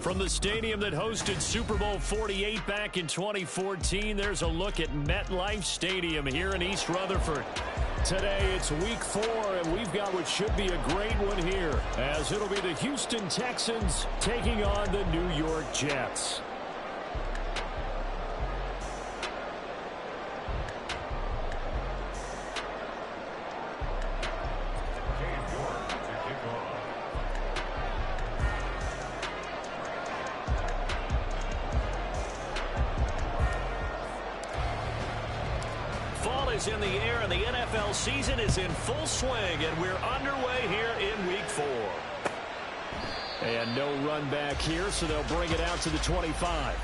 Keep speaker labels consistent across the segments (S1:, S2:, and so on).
S1: From the stadium that hosted Super Bowl 48 back in 2014, there's a look at MetLife Stadium here in East Rutherford. Today, it's week 4, and we've got what should be a great one here, as it'll be the Houston Texans taking on the New York Jets.
S2: Is in the air, and the NFL season is in full swing, and we're underway here in week 4.
S1: And no run back here, so they'll bring it out to the 25.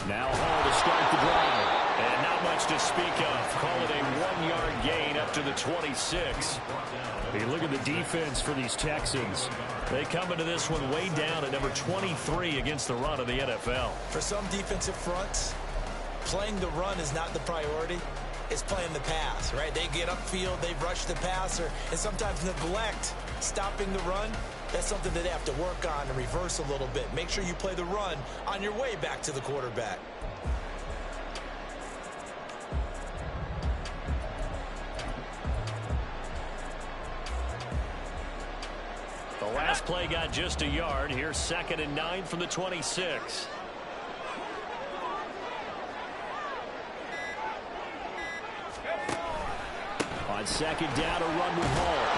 S1: Now Hall to start the drive. And not much to speak of. Call it a 1-yard gain up to the 26. Hey, look at the defense for these Texans. They come into this one way down at number 23 against the run of the NFL.
S3: For some defensive fronts, playing the run is not the priority. It's playing the pass, right? They get upfield, they rush the passer, and sometimes neglect stopping the run. That's something that they have to work on and reverse a little bit. Make sure you play the run on your way back to the quarterback.
S2: The last play got just a yard. Here's 2nd and 9 from the 26.
S1: On 2nd down, a run with Hall.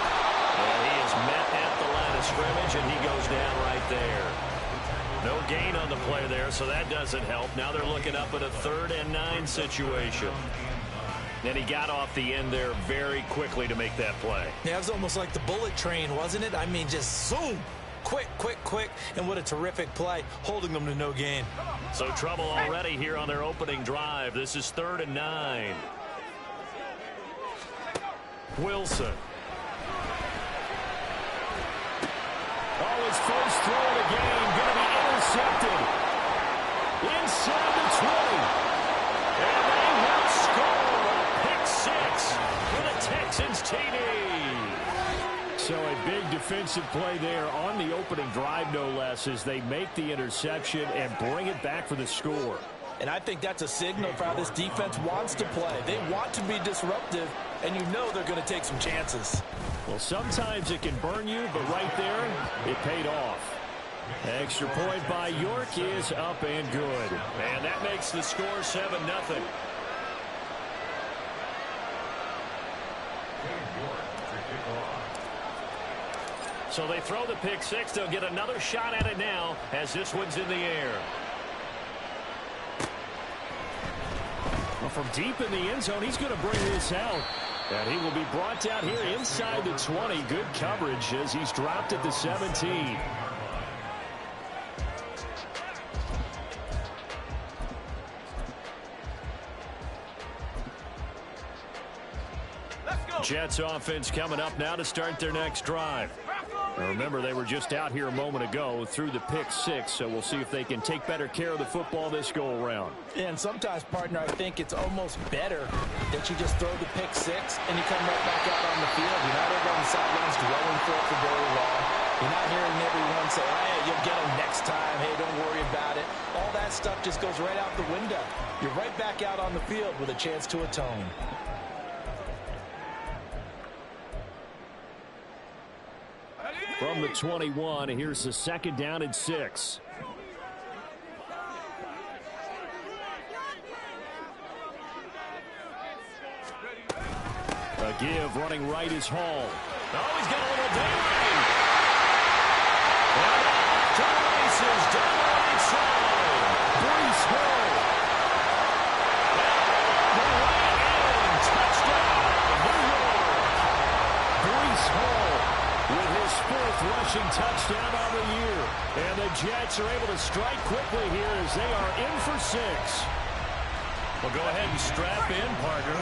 S2: And he is met at the line of scrimmage, and he goes down right there. No gain on the play there, so that doesn't help. Now they're looking up at a 3rd and 9 situation. And he got off the end there very quickly to make that play.
S3: Yeah, it was almost like the bullet train, wasn't it? I mean, just zoom. Quick, quick, quick. And what a terrific play, holding them to no gain.
S2: So trouble already here on their opening drive. This is 3rd and 9. Wilson.
S1: Oh, his first throw of the game going to be intercepted. Inside the 20.
S2: And they will score a pick 6 for the Texans TD.
S1: So a big defensive play there on the opening drive, no less, as they make the interception and bring it back for the score.
S3: And I think that's a signal for how this defense wants to play. They want to be disruptive, and you know they're going to take some chances.
S1: Well, sometimes it can burn you, but right there, it paid off. Extra point by York is up and good.
S2: And that makes the score 7-0. So they throw the pick 6. They'll get another shot at it now as this one's in the air.
S1: Well, from deep in the end zone, he's going to bring this out. And he will be brought down here inside the 20. Good coverage as he's dropped at the 17. Jets offense coming up now to start their next drive. Now remember, they were just out here a moment ago through the pick 6, so we'll see if they can take better care of the football this go-around.
S3: And sometimes, partner, I think it's almost better that you just throw the pick 6 and you come right back out on the field. You're not over on the sidelines dwelling for it for very long. You're not hearing everyone say, hey, you'll get them next time. Hey, don't worry about it. All that stuff just goes right out the window. You're right back out on the field with a chance to atone.
S1: From the 21, here's the 2nd down and 6. A give, running right is Hall.
S2: Oh, he's got a little daring. And off to the races down the right side.
S1: Brees Hall.
S2: The right end. Touchdown, New York.
S1: Brees Hall with his 4th rushing touchdown of the year. And the Jets are able to strike quickly here as they are in for 6. Well, go ahead and strap in, partner.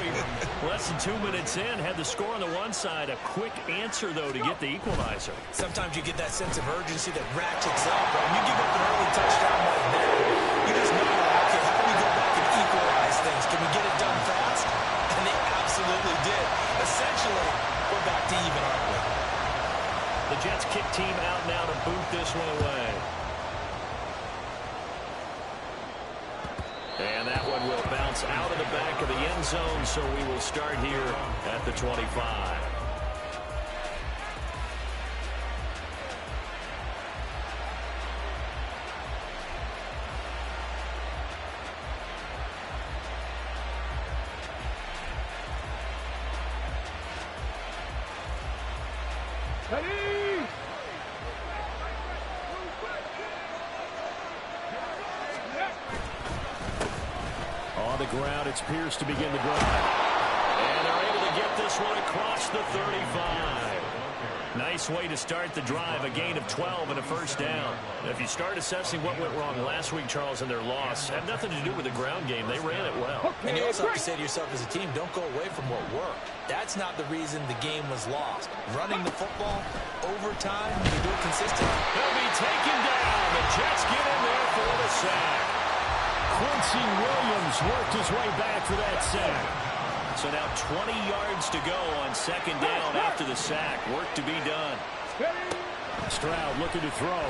S1: Less than 2 minutes in, had the score on the one side. A quick answer, though, to get the equalizer.
S3: Sometimes you get that sense of urgency that ratchets up. But when you give up an early touchdown like that, you just know, okay, how do we go back and equalize things? Can we get it done fast? And they absolutely did. Essentially, we're back to even, aren't we?
S2: The Jets kick team out now to boot this one away. And that one will bounce out of the back of the end zone, so we will start here at the 25.
S1: On the ground, it's Pierce to begin the drive.
S2: And they're able to get this one across the 35.
S1: Nice way to start the drive, a gain of 12 and a first down.
S2: If you start assessing what went wrong last week, Charles, in their loss, had nothing to do with the ground game. They ran it well.
S3: And you also have to say to yourself as a team, don't go away from what worked. That's not the reason the game was lost. Running the football, overtime, they do it consistently.
S2: He'll be taken down. The Jets get in there for the sack.
S1: Quincy Williams worked his way back for that sack.
S2: So now 20 yards to go on second down after the sack. Work to be done.
S1: Stroud looking to throw.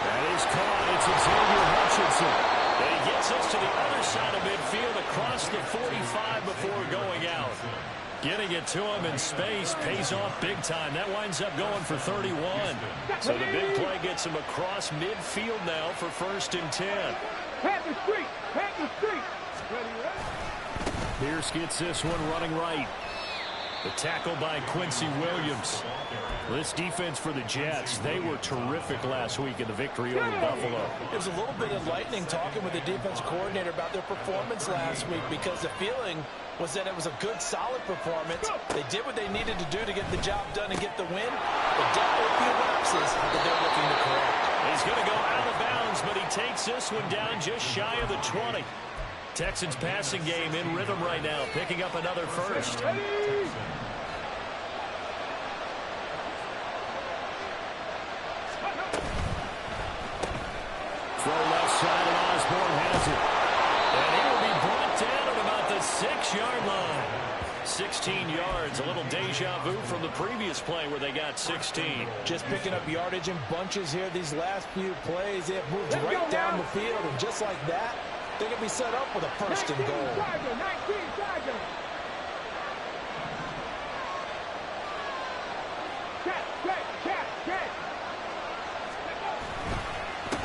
S1: That is caught. It's Xavier Hutchinson.
S2: And he gets us to the other side of midfield across the 45 before going out.
S1: Getting it to him in space pays off big time. That winds up going for 31.
S2: So the big play gets him across midfield now for 1st and 10.
S4: Pat the street. Pat the street.
S1: Pierce gets this one running right. The tackle by Quincy Williams. This defense for the Jets, they were terrific last week in the victory over Buffalo.
S3: It was a little bit enlightening talking with the defense coordinator about their performance last week because the feeling was that it was a good, solid performance. They did what they needed to do to get the job done and get the win. But definitely a few lapses that they're looking to correct.
S2: He's going to go out of bounds, but he takes this one down just shy of the 20.
S1: Texans passing game in rhythm right now, picking up another first. Throw left side, and Osborne has it.
S2: And he will be brought down at about the 6-yard line. 16 yards, a little deja vu from the previous play where they got 16.
S3: Just picking up yardage in bunches here these last few plays. They have moved right down the field, and just like that, they can be set up with a 1st and goal.
S4: 19 Tiger.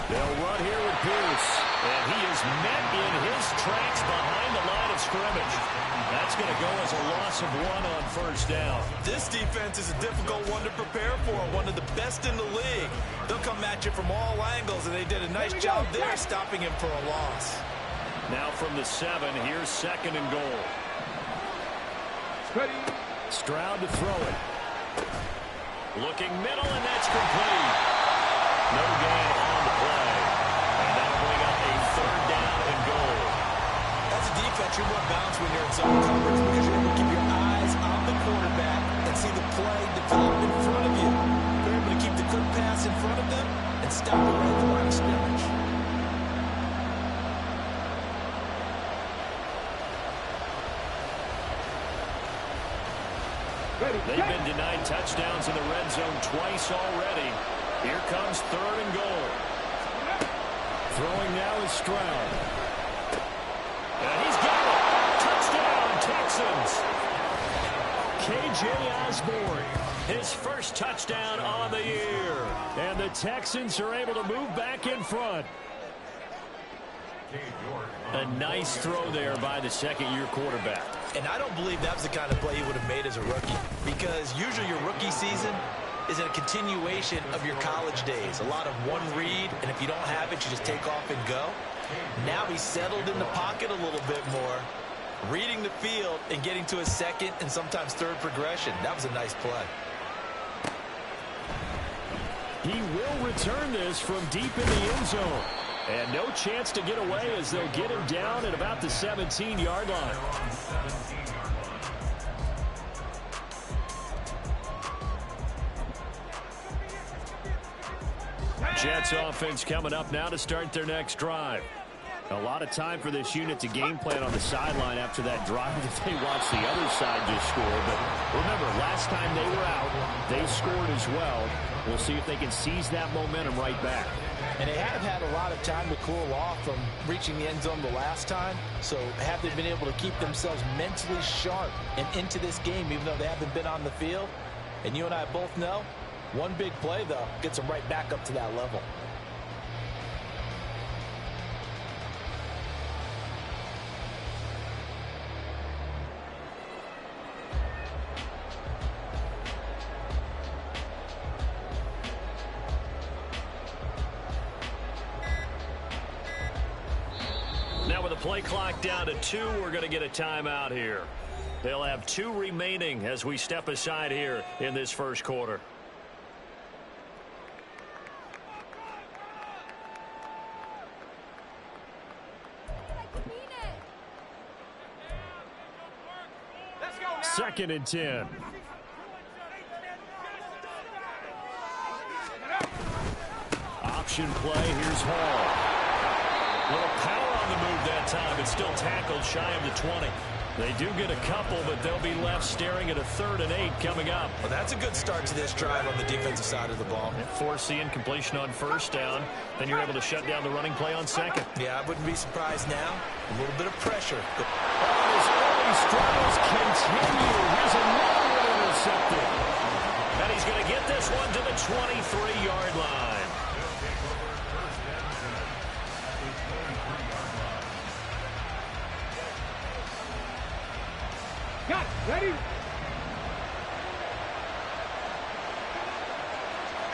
S1: They'll run here with Pierce.
S2: And he is met in his tracks behind the line of scrimmage. That's going to go as a loss of 1 on 1st down.
S3: This defense is a difficult one to prepare for, one of the best in the league. They'll come at you from all angles, and they did a nice job there stopping him for a loss.
S2: Now from the 7, here's 2nd and goal.
S1: Stroud to throw it.
S2: Looking middle, and that's complete. No gain on the play. And that'll bring up a 3rd down and goal.
S3: As a defense, you're more balanced when you're in zone coverage because you're able to keep your eyes on the quarterback and see the play develop in front of you. You're able to keep the quick pass in front of them and stop it right at the line of scrimmage.
S2: They've been denied touchdowns in the red zone twice already. Here comes 3rd and goal.
S1: Throwing now is Stroud.
S2: And he's got it. Touchdown, Texans.
S1: K.J. Osborne.
S2: His first touchdown on the year.
S1: And the Texans are able to move back in front. A nice throw there by the 2nd-year quarterback.
S3: And I don't believe that was the kind of play he would have made as a rookie, because usually your rookie season is a continuation of your college days. A lot of one read, and if you don't have it, you just take off and go. Now he's settled in the pocket a little bit more, reading the field and getting to his 2nd and sometimes 3rd progression. That was a nice play.
S1: He will return this from deep in the end zone. And no chance to get away as they'll get him down at about the 17-yard line. Jets offense coming up now to start their next drive. A lot of time for this unit to game plan on the sideline after that drive that they watched the other side just score. But remember, last time they were out, they scored as well. We'll see if they can seize that momentum right back.
S3: And they have had a lot of time to cool off from reaching the end zone the last time. So have they been able to keep themselves mentally sharp and into this game, even though they haven't been on the field? And you and I both know, one big play, though, gets them right back up to that level.
S1: Now with the play clock down to 2, we're going to get a timeout here. They'll have 2 remaining as we step aside here in this first quarter. Second and 10. Option play. Here's Hall. Little power on the move that time. It's still tackled shy of the 20. They do get a couple, but they'll be left staring at a 3rd and 8 coming up.
S3: Well, that's a good start to this drive on the defensive side of the ball.
S1: Force the incompletion on first down. Then you're able to shut down the running play on second.
S3: Yeah, I wouldn't be surprised now. A little bit of pressure.
S1: His early struggles continue. Here's another one intercepted. And he's going to get this one to the 23-yard line.
S4: Got it. Ready?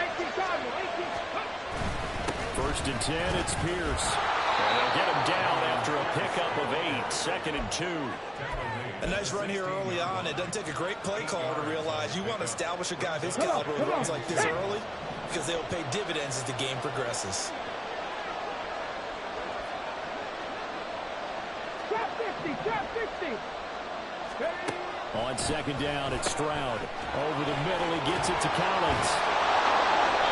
S4: 18 Cardinal. 18.
S1: First and 10, it's Pierce. And they'll get him down after a pickup of 8. Second and 2.
S3: A nice run here early on. It doesn't take a great play call to realize you want to establish a guy of his caliber who runs like this early because they'll pay dividends as the game progresses.
S4: Trap 50. Trap 50.
S1: On second down, it's Stroud. Over the middle, he gets it to Collins.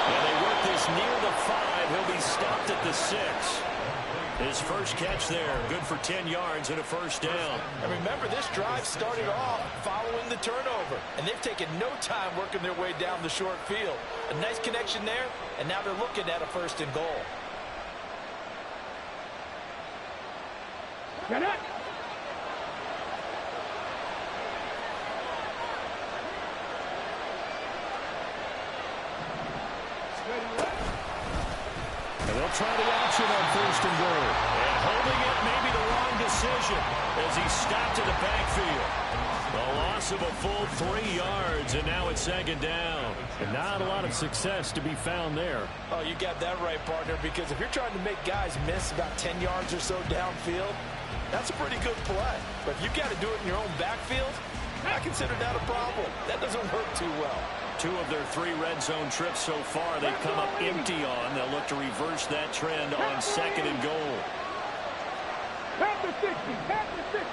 S1: And they work this near the 5. He'll be stopped at the 6. His first catch there, good for 10 yards and a first down.
S3: And remember, this drive started off following the turnover. And they've taken no time working their way down the short field. A nice connection there, and now they're looking at a 1st and goal.
S4: Get it.
S1: And they'll try the option on 1st and goal. And holding it may be the wrong decision as he stopped in the backfield. A loss of a full 3 yards, and now it's second down. And not a lot of success to be found there.
S3: Oh, you got that right, partner, because if you're trying to make guys miss about 10 yards or so downfield, that's a pretty good play. But if you've got to do it in your own backfield, I consider that a problem. That doesn't work too well.
S1: 2 of their 3 red zone trips so far they've come up empty on. They'll look to reverse that trend on second and goal.
S4: Tap the 60. Tap the 60.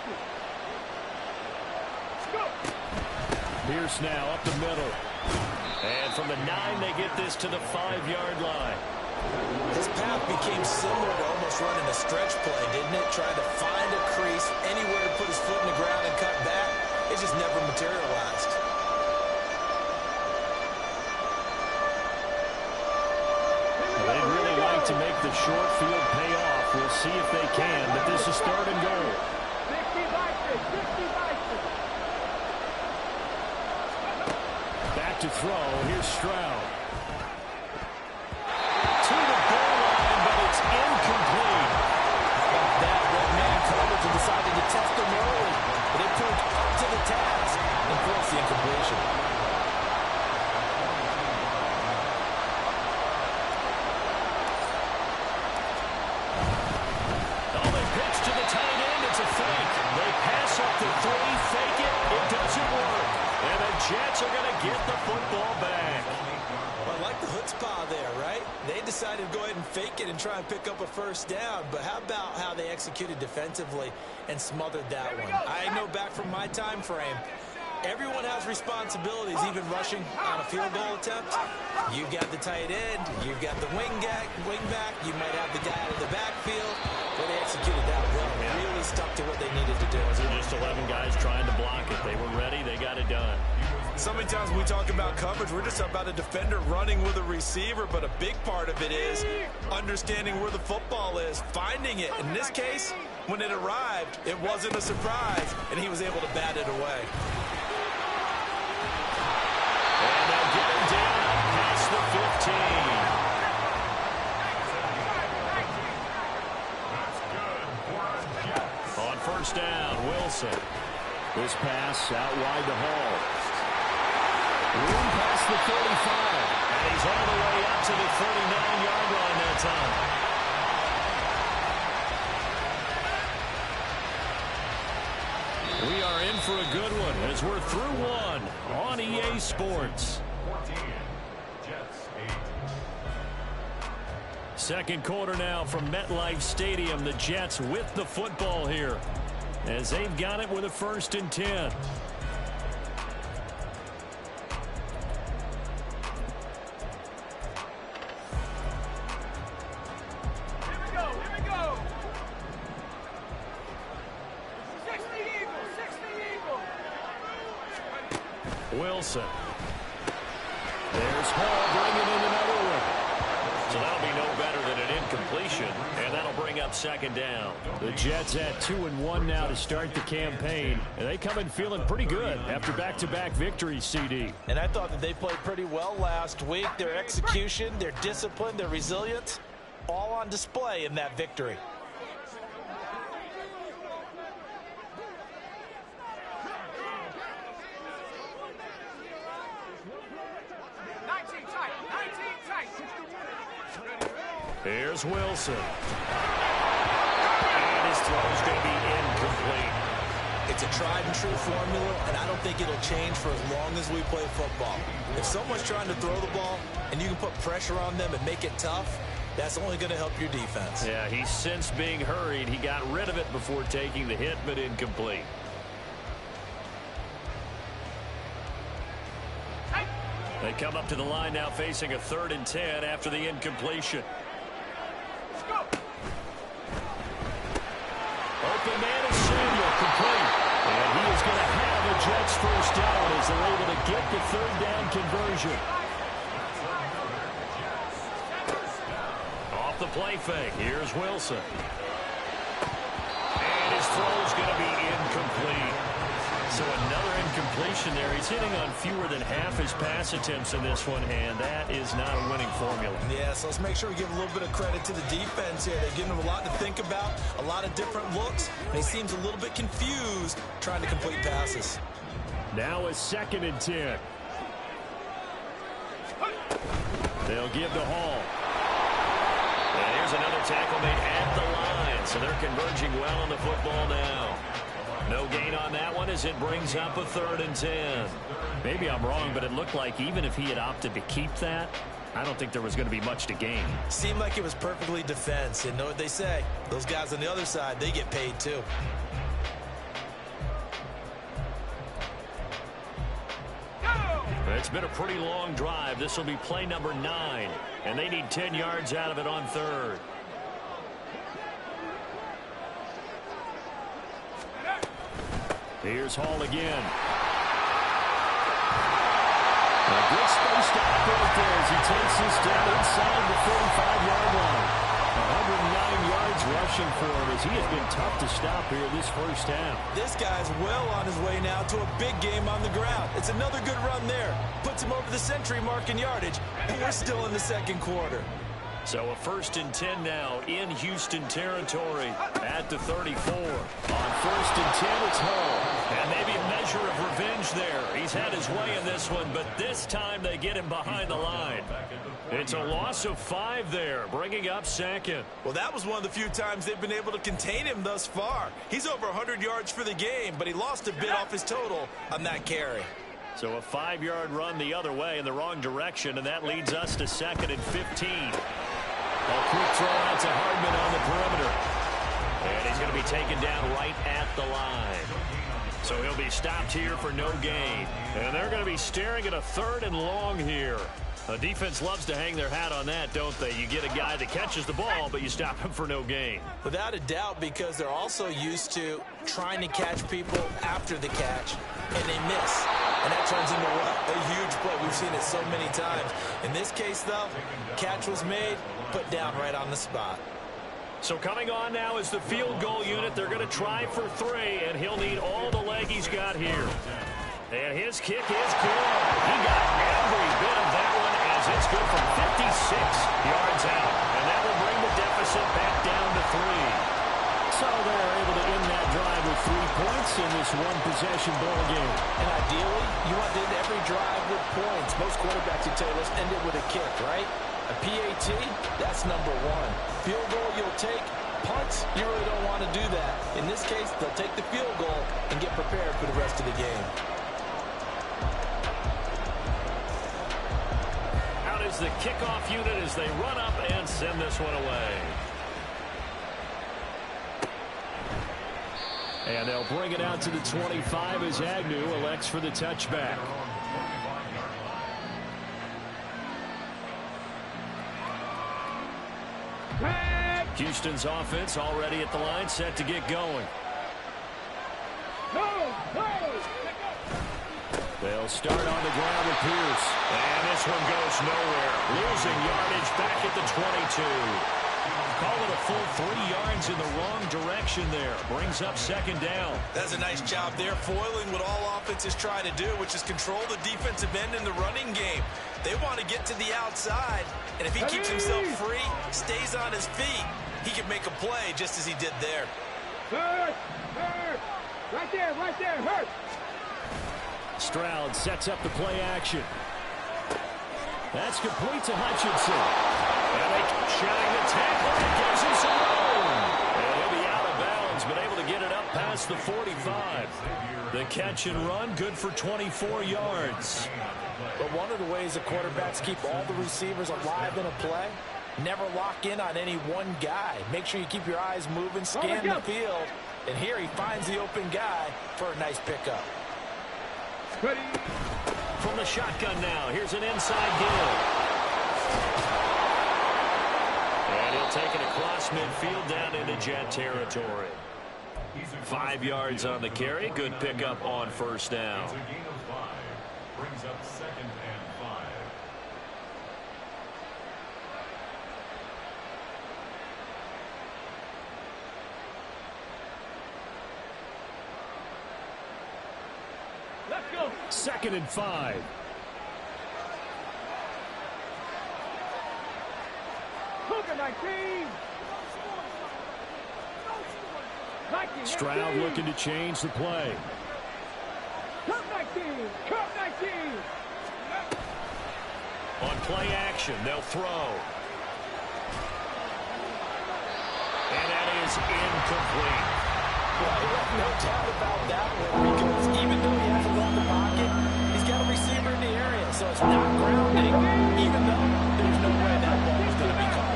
S4: Go.
S1: Pierce now up the middle. And from the 9, they get this to the 5-yard line.
S3: His path became similar to almost running a stretch play, didn't it? Trying to find a crease, anywhere to put his foot in the ground and cut back. It just never materialized.
S1: They'd really like to make the short field pay off. We'll see if they can, but this is 3rd and goal.
S4: 60 by 6. 60 by 6.
S1: Back to throw. Here's Stroud. To the goal line, but it's incomplete.
S3: That man coverage and decided to test them early. But they proved up to the task and forced the incompletion.
S1: Oh, they pitch to the tight end. It's a fake. They pass up to 3, fake it. It doesn't work. And the Jets are going to get the football back.
S3: Well, I like the hook blitz pile there, right? They decided to go ahead and fake it and try and pick up a first down. But how about how they executed defensively and smothered that one? I know back from my time frame, everyone has responsibilities, even rushing on a field goal attempt. You've got the tight end, you've got the wing back, you might have the guy out of the backfield. But they executed that well. Really stuck to what they needed to do.
S1: Those are just 11 guys trying to block it. They were ready. They got it done.
S3: So many times when we talk about coverage, we're just about a defender running with a receiver, but a big part of it is understanding where the football is, finding it. In this case, when it arrived, it wasn't a surprise, and he was able to bat it away.
S1: And they'll get him down past the 15. On first down, Wilson. This pass out wide to Hall. Room past the 35. And he's all the way up to the 39-yard line that time. We are in for a good one as we're through one on EA Sports. Second quarter now from MetLife Stadium. The Jets with the football here as they've got it with a 1st and 10. Wilson. There's Hall bringing in another one. So that'll be no better than an incompletion, and that'll bring up 2nd down. The Jets at 2-1 now to start the campaign, and they come in feeling pretty good after back-to-back victories, CD.
S3: And I thought that they played pretty well last week. Their execution, their discipline, their resilience, all on display in that victory.
S1: Here's Wilson. And his throw's going to be incomplete.
S3: It's a tried-and-true formula, and I don't think it'll change for as long as we play football. If someone's trying to throw the ball and you can put pressure on them and make it tough, that's only going to help your defense.
S1: Yeah, he's since being hurried. He got rid of it before taking the hit, but incomplete. They come up to the line now facing a 3rd and 10 after the incompletion. Open man is Samuel, complete. And he is going to have a Jets 1st down as they're able to get the 3rd down conversion. Off the play fake, here's Wilson. And his throw is going to be incomplete. So another incompletion there. He's hitting on fewer than half his pass attempts in this one, and that is not a winning formula.
S3: Yeah, so let's make sure we give a little bit of credit to the defense here. They've given him a lot to think about, a lot of different looks, and he seems a little bit confused trying to complete passes.
S1: Now a 2nd and 10. They'll give to Hall. And here's another tackle made at the line, so they're converging well on the football now. No gain on that one as it brings up a 3rd and 10. Maybe I'm wrong, but it looked like even if he had opted to keep that, I don't think there was going to be much to gain.
S3: Seemed like it was perfectly defense. And know what they say? Those guys on the other side, they get paid too.
S1: It's been a pretty long drive. This will be play number 9, and they need 10 yards out of it on 3rd. Here's Hall again. A good space to operate there as he takes this down inside the 45-yard line. 109 yards rushing for him as he has been tough to stop here this 1st half.
S3: This guy's well on his way now to a big game on the ground. It's another good run there. Puts him over the century mark in yardage, and we're still in the 2nd quarter.
S1: So a 1st and 10 now in Houston territory at the 34. On 1st and 10, it's Hall. And maybe a measure of revenge there. He's had his way in this one, but this time they get him behind the line. It's a loss of 5 there, bringing up 2nd.
S3: Well, that was one of the few times they've been able to contain him thus far. He's over 100 yards for the game, but he lost a bit off his total on that carry.
S1: So a 5-yard run the other way in the wrong direction, and that leads us to 2nd and 15. A quick throw out to Hardman on the perimeter. And he's going to be taken down right at the line. So he'll be stopped here for no gain. And they're going to be staring at a 3rd and long here. The defense loves to hang their hat on that, don't they? You get a guy that catches the ball, but you stop him for no gain.
S3: Without a doubt, because they're also used to trying to catch people after the catch, and they miss. And that turns into what? A huge play. We've seen it so many times. In this case, though, catch was made, put down right on the spot.
S1: So coming on now is the field goal unit. They're going to try for 3, and he'll need all the leg he's got here. And his kick is good. He got every bit of that one as it's good from 56 yards out. And that will bring the deficit back down to 3. So they're able to end that drive with 3 points in this one-possession ball game.
S3: And ideally, you want to end every drive with points. Most quarterbacks would tell you, let's end it with a kick, right? A PAT, that's number 1. Field goal you'll take. Punts, you really don't want to do that. In this case, they'll take the field goal and get prepared for the rest of the game.
S1: Out is the kickoff unit as they run up and send this one away. And they'll bring it out to the 25 as Agnew elects for the touchback. Houston's offense already at the line, set to get going. They'll start on the ground with Pierce. And this one goes nowhere. Losing yardage back at the 22. Call it a full 3 yards in the wrong direction there. Brings up 2nd down.
S3: That's a nice job there, foiling what all offenses try to do, which is control the defensive end in the running game. They want to get to the outside, and if he keeps himself free, stays on his feet, he can make a play just as he did there.
S4: Hurt! Right there, hurt!
S1: Stroud sets up the play action. That's complete to Hutchinson. And they shedding the tackle and gives him some room. And he'll be out of bounds, but able to get it up past the 45. The catch and run, good for 24 yards.
S3: But one of the ways the quarterbacks keep all the receivers alive in a play, never lock in on any one guy. Make sure you keep your eyes moving, scan the field. And here he finds the open guy for a nice pickup.
S4: Ready.
S1: From the shotgun now, here's an inside deal. And he'll take it across midfield down into Jet territory. 5 yards on the carry. Good pickup on 1st down.
S5: Brings up 2nd and 5.
S4: Let's go.
S1: 2nd and 5.
S4: Cougar 19.
S1: Stroud looking to change the play.
S4: Cup 19. Cup 19.
S1: On play action, they'll throw. And that is incomplete.
S3: Well, no doubt about that one, because even though he hasn't left the pocket, he's got a receiver in the area, so it's not grounding, even though there's no way that ball is going to be caught.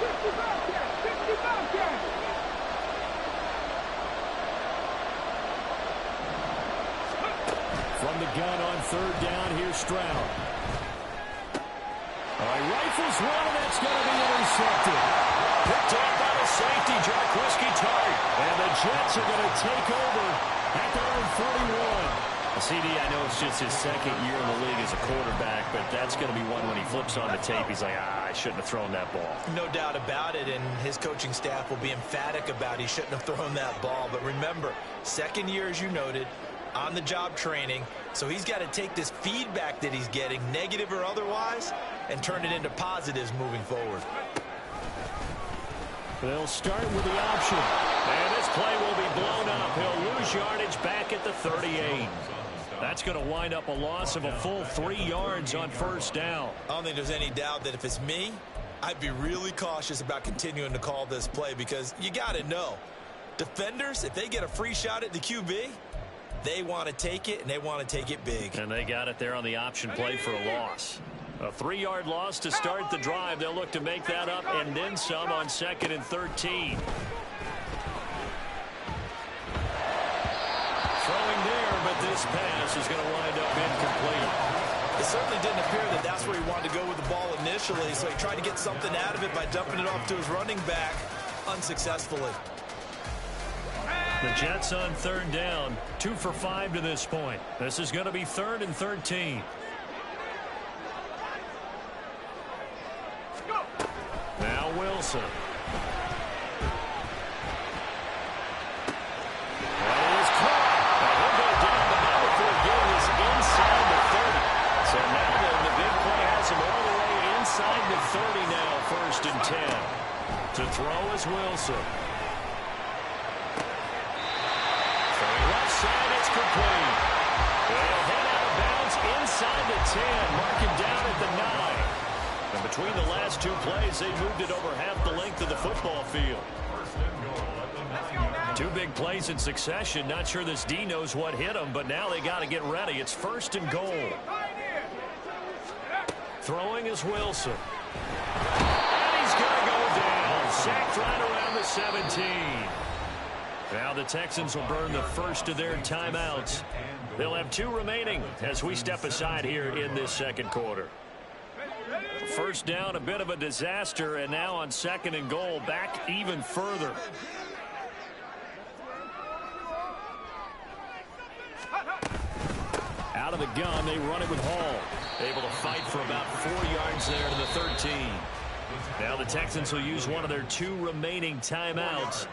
S4: 55 catch.
S1: From the gun on 3rd down, here's Stroud. All right, rifles one, and that's going to be intercepted. Picked off by the safety, Jarquiski Tart. And the Jets are going to take over at their own 41. CD, I know it's just his 2nd year in the league as a quarterback, but that's going to be one when he flips on the tape. He's like, I shouldn't have thrown that ball.
S3: No doubt about it, and his coaching staff will be emphatic about he shouldn't have thrown that ball. But remember, 2nd year, as you noted, on-the-job training, so he's got to take this feedback that he's getting, negative or otherwise, and turn it into positives moving forward.
S1: They'll start with the option. And this play will be blown up. He'll lose yardage back at the 38. That's going to wind up a loss of a full 3 yards on 1st down.
S3: I don't think there's any doubt that if it's me, I'd be really cautious about continuing to call this play, because you got to know, Defenders, if they get a free shot at the QB, they want to take it, and they want to take it big.
S1: And they got it there on the option play for a loss. A 3-yard loss to start the drive. They'll look to make that up and then some on 2nd and 13. Throwing there, but this pass is going to wind up incomplete.
S3: It certainly didn't appear that that's where he wanted to go with the ball initially, so he tried to get something out of it by dumping it off to his running back unsuccessfully.
S1: The Jets on 3rd down, 2 for 5 to this point. This is going to be 3rd and 13. Now Wilson. That is caught. Now he'll go down, but now before getting this inside the 30. So now the big play has him all the way inside the 30 now, 1st and 10. To throw is Wilson. Throwing left side, it's complete. They'll head out of bounds inside the 10, marking down at the 9. And between the last 2 plays, they moved it over half the length of the football field. 2 big plays in succession. Not sure this D knows what hit him, but now they got to get ready. It's 1st and goal. Throwing is Wilson. And he's going to go down. Sacked right around the 17. Now the Texans will burn the first of their timeouts. They'll have 2 remaining as we step aside here in this 2nd quarter. First down, a bit of a disaster, and now on 2nd and goal, back even further. Out of the gun, they run it with Hall. Able to fight for about 4 yards there to the 13. Now the Texans will use one of their 2 remaining timeouts.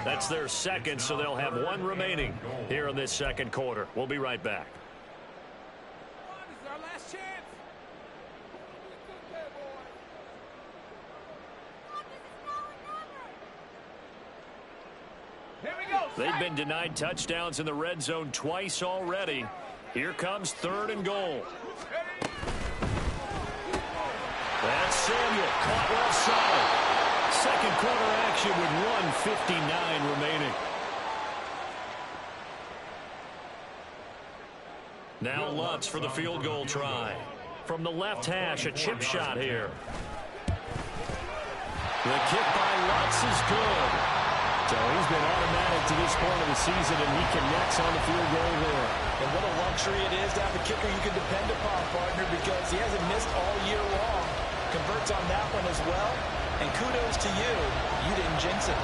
S1: That's their 2nd, so they'll have 1 remaining here in this 2nd quarter. We'll be right back. They've been denied touchdowns in the red zone twice already. Here comes 3rd and goal. That's Samuel, caught well side. 2nd quarter action with 1:59 remaining. Now Lutz for the field goal try. From the left hash, a chip shot here. The kick by Lutz is good. So he's been automatic to this point of the season, and he connects on the field goal there.
S3: And what a luxury it is to have a kicker you can depend upon, partner, because he hasn't missed all year long. Converts on that one as well. And kudos to you. You didn't jinx it.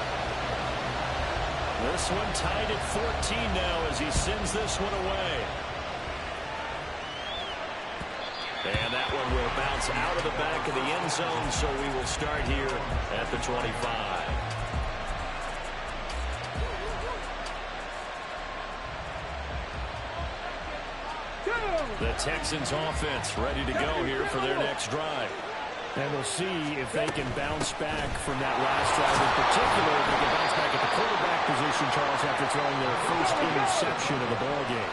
S1: This one tied at 14 now as he sends this one away. And that one will bounce out of the back of the end zone, so we will start here at the 25. The Texans offense ready to go here for their next drive. And we'll see if they can bounce back from that last drive in particular. If they can bounce back at the quarterback position, Charles, after throwing their first interception of the ball game.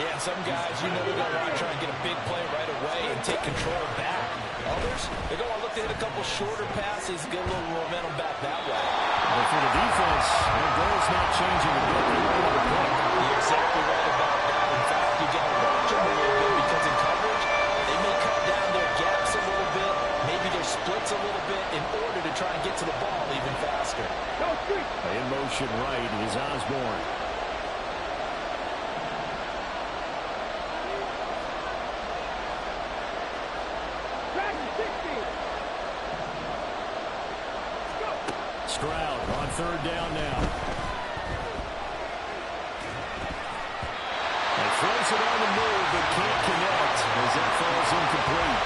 S3: Yeah, some guys, you know, they're going to want to try and get a big play right away and take control back. Others, they're going to look to hit a couple shorter passes, get a little momentum back that way.
S1: But for the defense, their goal's not changing a bit. They want to pick.
S3: You're exactly right about that. In fact, you got to watch them a little bit because in coverage, they may cut down their gaps a little bit, maybe their splits a little bit in order to try and get to the ball even faster.
S1: In motion right is Osborne. Stroud on 3rd down now. And throws it on the move, but can't connect as that falls incomplete.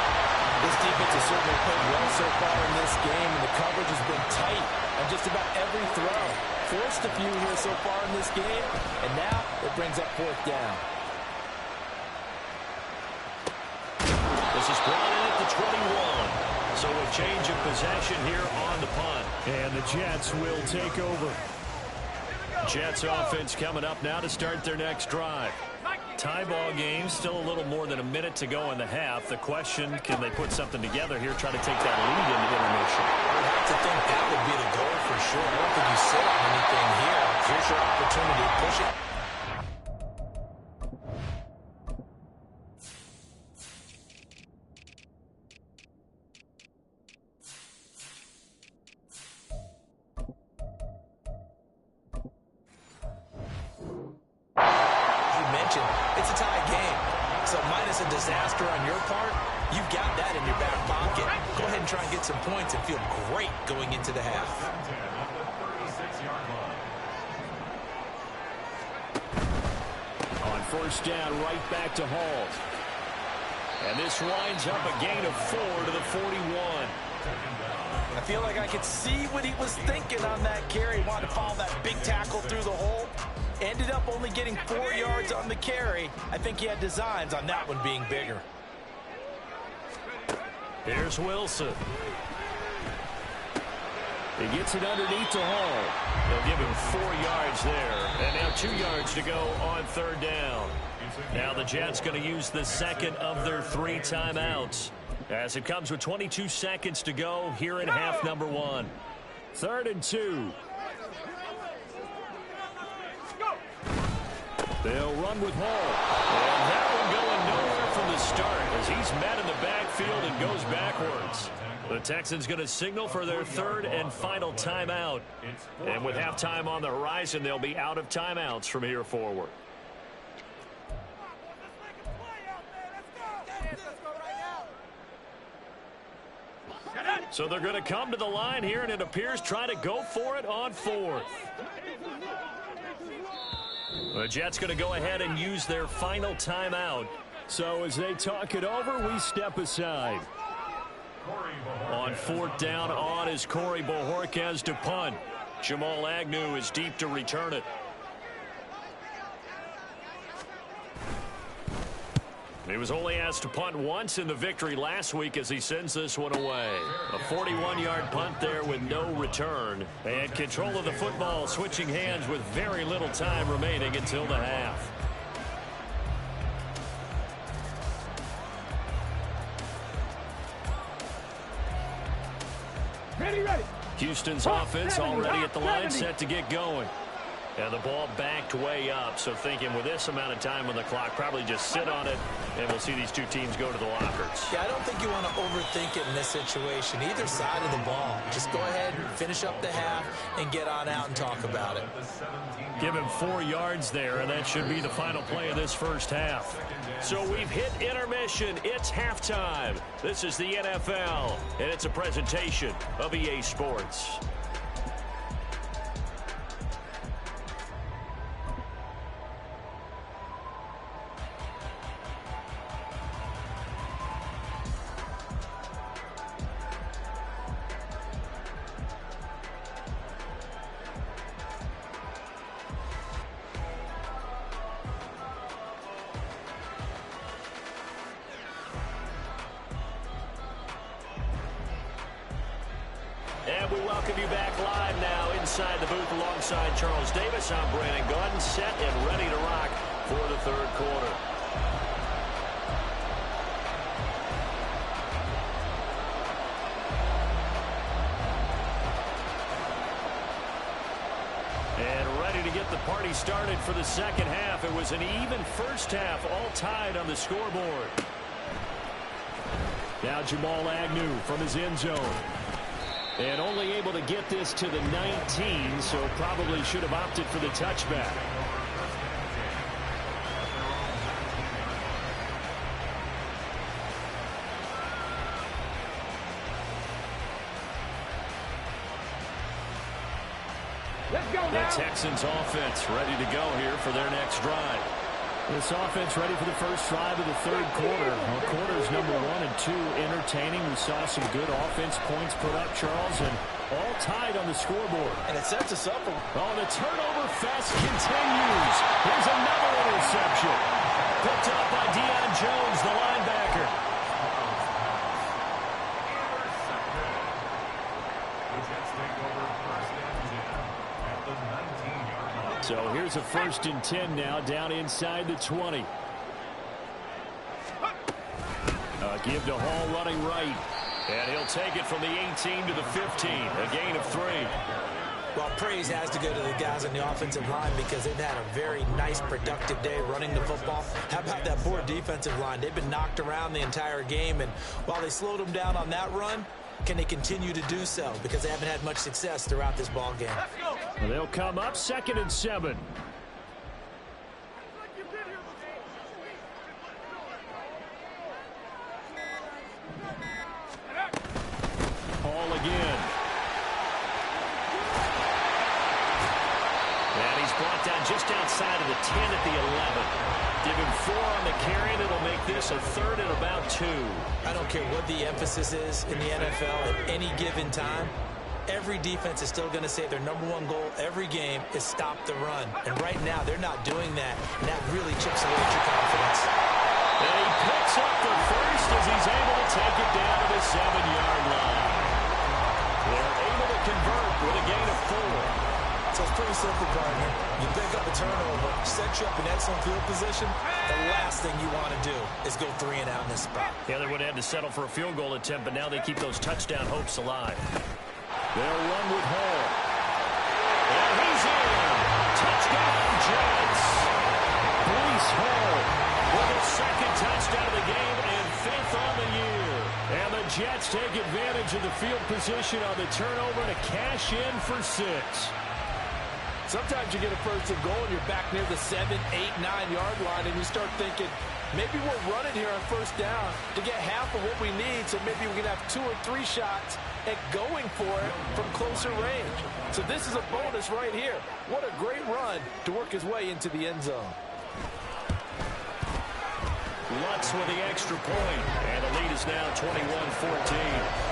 S3: This defense has certainly played well so far in this game, and the coverage has been tight on just about every throw. Forced a few here so far in this game, and now it brings up 4th down.
S1: This is brought in at the 21. So a change of possession here on the punt. And the Jets will take over. Jets offense coming up now to start their next drive. tie ball game, still a little more than a minute to go in the half. The question, can they put something together here, try to take that lead into intermission?
S3: I would have to think that would be the goal for sure. I don't think you sit on anything here. Here's your opportunity to push it. It's a tie game, so minus a disaster on your part, you've got that in your back pocket. Go ahead and try and get some points and feel great going into the half.
S1: On first down, right back to Hall. And this winds up a gain of 4 to the 41.
S3: I feel like I could see what he was thinking on that carry. He wanted to follow that big tackle through the hole. Ended up only getting 4 yards on the carry. I think he had designs on that one being bigger.
S1: Here's Wilson. He gets it underneath to Hall. They'll give him 4 yards there. And now 2 yards to go on third down. Now the Jets going to use the second of their 3 timeouts, as it comes with 22 seconds to go here in half number 1. 3rd and 2. They'll run with Hall. And that one going nowhere from the start, as he's met in the backfield and goes backwards. The Texans going to signal for their 3rd and final timeout. And with halftime on the horizon, they'll be out of timeouts from here forward. So they're going to come to the line here, and it appears trying to go for it on 4th. The Jets going to go ahead and use their final timeout. So as they talk it over, we step aside. On 4th down, on is Corey Bojorquez to punt. Jamal Agnew is deep to return it. He was only asked to punt once in the victory last week as he sends this one away. A 41-yard punt there with no return. And control of the football switching hands with very little time remaining until the half.
S4: Ready.
S1: Houston's offense already at the line, set to get going. And the ball backed way up, so thinking with this amount of time on the clock, probably just sit on it, and we'll see these two teams go to the lockers.
S3: Yeah, I don't think you want to overthink it in this situation. Either side of the ball. Just go ahead and finish up the half and get on out and talk about it.
S1: Give him 4 yards there, and that should be the final play of this first half. So we've hit intermission. It's halftime. This is the NFL, and it's a presentation of EA Sports. And we welcome you back live now inside the booth alongside Charles Davis. I'm Brandon Gordon, set and ready to rock for the 3rd quarter. And ready to get the party started for the second half. It was an even first half, all tied on the scoreboard. Now Jamal Agnew from his end zone. And only able to get this to the 19, so probably should have opted for the touchback.
S4: Let's go
S1: The
S4: now.
S1: Texans offense ready to go here for their next drive. This offense ready for the first drive of the 3rd quarter. Well, quarters number 1 and 2 entertaining. We saw some good offense points put up, Charles, and all tied on the scoreboard.
S3: And it sets us up for...
S1: Oh, the turnover fest continues. Here's another interception. Picked up by Deion Jones, the linebacker. So here's a 1st and 10 now, down inside the 20. Give to Hall running right. And he'll take it from the 18 to the 15. A gain of 3.
S3: Well, praise has to go to the guys on the offensive line because they've had a very nice, productive day running the football. How about that poor defensive line? They've been knocked around the entire game, and while they slowed them down on that run, can they continue to do so? Because they haven't had much success throughout this ball game.
S1: Well, they'll come up 2nd and 7. Hall again. And he's brought down just outside of the 10 at the 11. Give him 4 on the carry, and it'll make this a 3rd and about 2.
S3: I don't care what the emphasis is in the NFL at any given time. Every defense is still going to say their #1 goal every game is stop the run. And right now, they're not doing that, and that really chips away at your confidence.
S1: And he picks up the first as he's able to take it down to the 7-yard line. They're able to convert with a gain of 4.
S3: So it's pretty simple, partner. You pick up a turnover, set you up in excellent field position. The last thing you want to do is go 3 and out in this spot.
S1: Yeah, they would have had to settle for a field goal attempt, but now they keep those touchdown hopes alive. They'll run with Hall. And he's in. Touchdown, Jets. Breece Hall with his 2nd touchdown of the game and 5th on the year. And the Jets take advantage of the field position on the turnover to cash in for 6.
S3: Sometimes you get a 1st and goal and you're back near the 7, 8, 9-yard line, and you start thinking, maybe we're running here on 1st down to get half of what we need, so maybe we can have 2 or 3 shots at going for it from closer range. So this is a bonus right here. What a great run to work his way into the end zone.
S1: Lutz with the extra point, and the lead is now 21-14.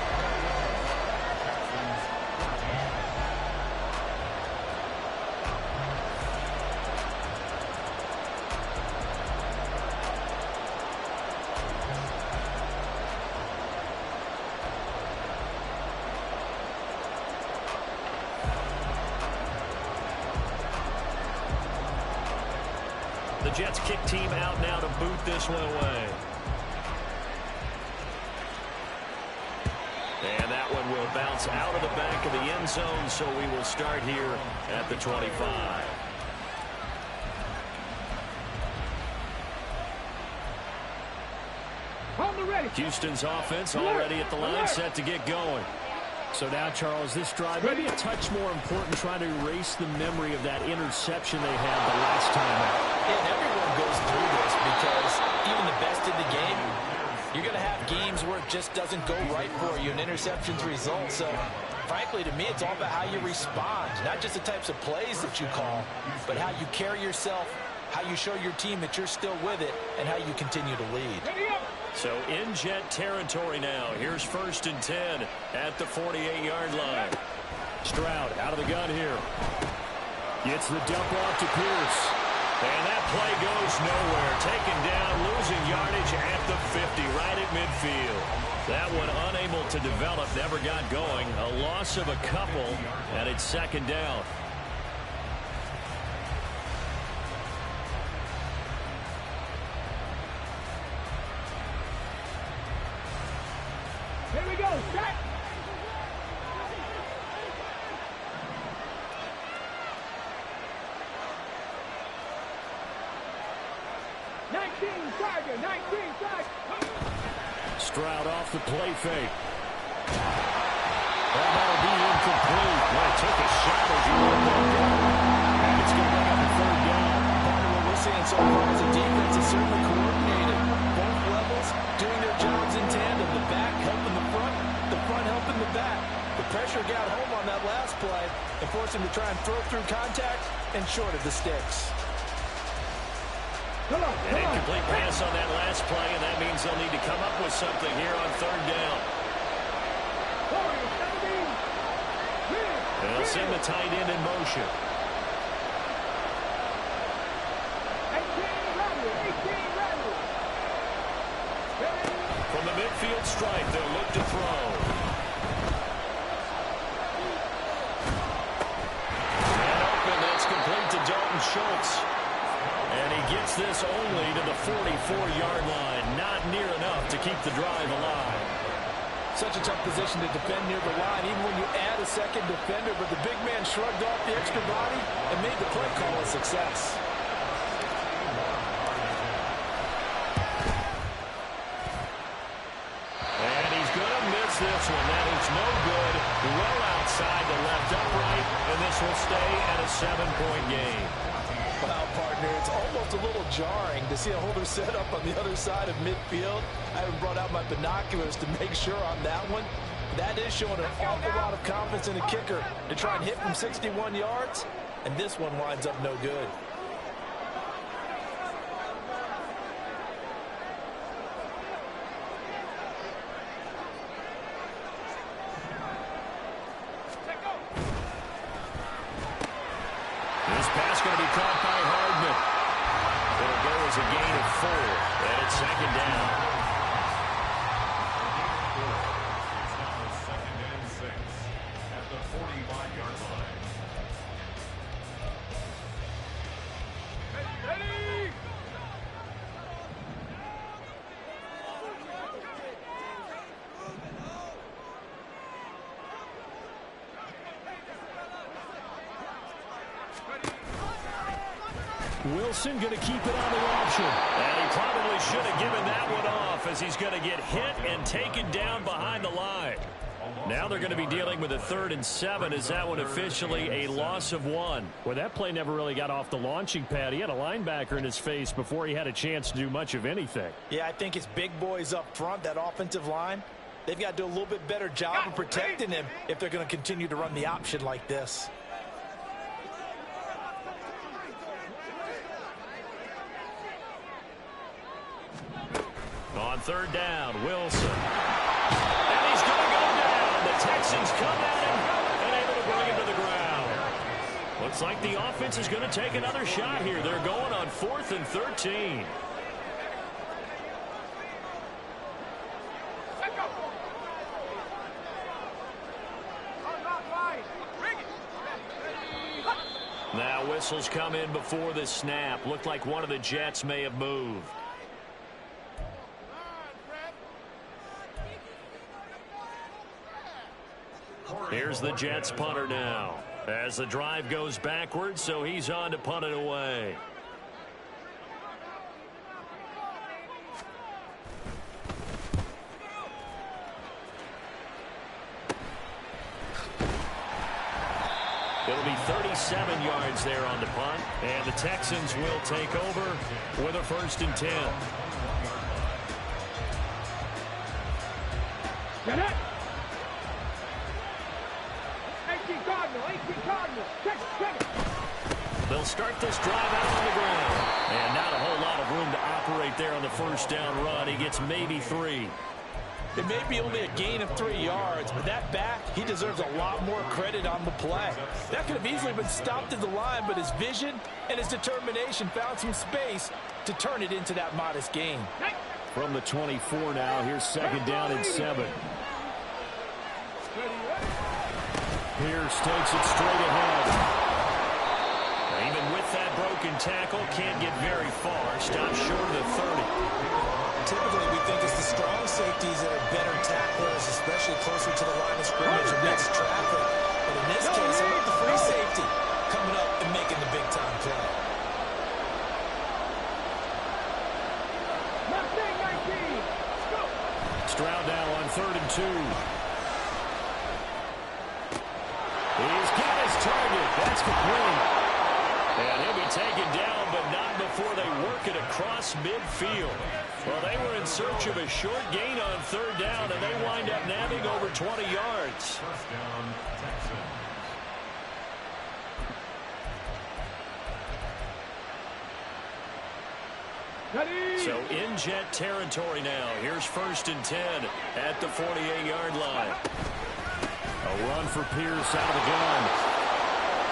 S1: The Jets kick team out now to boot this one away. And that one will bounce out of the back of the end zone, so we will start here at the 25. Houston's offense already at the line, set to get going. So now, Charles, this drive maybe a touch more important, trying to erase the memory of that interception they had the last time out.
S3: And everyone goes through this because even the best in the game, you're going to have games where it just doesn't go right for you, and interceptions result. So, frankly, to me, it's all about how you respond, not just the types of plays that you call, but how you carry yourself, how you show your team that you're still with it, and how you continue to lead.
S1: So in Jet territory now. Here's 1st and 10 at the 48-yard line. Stroud out of the gun here. Gets the dump off to Pierce. And that play goes nowhere. Taken down, losing yardage at the 50, right at midfield. That one unable to develop, never got going. A loss of a couple, and it's 2nd down.
S4: Here we go, set. Tiger, 19 Tiger.
S1: Stroud off the play fake. And that'll be incomplete. Well, took a shot as you look at that. And it's going to bring up a 3rd down.
S3: Part of what we're seeing so far is the defense is certainly coordinated. Both levels doing their jobs in tandem. The back helping the front helping the back. The pressure got home on that last play and forced him to try and throw through contact and short of the sticks.
S1: An incomplete pass on that last play, and that means they'll need to come up with something here on 3rd down. And they'll send the tight end in motion.
S4: 18 ready.
S1: From the midfield stripe, they'll look to throw. And open, that's complete to Dalton Schultz. And he gets this only to the 44-yard line. Not near enough to keep the drive alive.
S3: Such a tough position to defend near the line, even when you add a second defender. But the big man shrugged off the extra body and made the play call a success.
S1: And he's going to miss this one. That is no good. Well outside the left upright, and this will stay at a 7-point game.
S3: Wow, partner, it's almost a little jarring to see a holder set up on the other side of midfield. I haven't brought out my binoculars to make sure on that one. That is showing an awful lot of confidence in the kicker to try and hit from 61 yards, and this one winds up no good.
S1: This pass going to be caught by Hardman. It'll go as a gain of 4, and it's second down.
S5: It's now 2nd and 6 at the 45-yard line.
S4: Ready!
S1: Wilson going to keep it on the option. And he probably should have given that one off, as he's going to get hit and taken down behind the line. Now they're going to be dealing with a 3rd and 7. Is that one officially a loss of 1? Well, that play never really got off the launching pad. He had a linebacker in his face before he had a chance to do much of anything.
S3: Yeah, I think it's big boys up front, that offensive line. They've got to do a little bit better job of protecting him if they're going to continue to run the option like this.
S1: On 3rd down, Wilson. And he's going to go down. The Texans come at him and able to bring him to the ground. Looks like the offense is going to take another shot here. They're going on 4th and 13. Now whistles come in before the snap. Looked like one of the Jets may have moved. Here's the Jets punter now. As the drive goes backwards, so he's on to punt it away. It'll be 37 yards there on the punt, and the Texans will take over with a 1st and 10.
S4: Get it! 18 Cardinal, 18 Cardinal. Check it.
S1: They'll start this drive out on the ground. And not a whole lot of room to operate there on the 1st down run. He gets maybe 3.
S3: It may be only a gain of 3 yards, but that back, he deserves a lot more credit on the play. That could have easily been stopped at the line, but his vision and his determination found some space to turn it into that modest gain.
S1: From the 24 now, here's 2nd down and 7. Pierce takes it straight ahead. Even with that broken tackle, can't get very far. Stops short of the 30.
S3: Typically, we think it's the strong safeties that are better tacklers, especially closer to the line of scrimmage amidst traffic. But in this case, I like the free safety coming up and making the big-time play.
S1: Stroud now on 3rd and 2. He's got his target. That's complete. And he'll be taken down, but not before they work it across midfield. Well, they were in search of a short gain on 3rd down, and they wind up nabbing over 20 yards.
S5: 1st down, Texans.
S1: So in Jet territory now. Here's 1st and 10 at the 48-yard line. A run for Pierce out of the gun.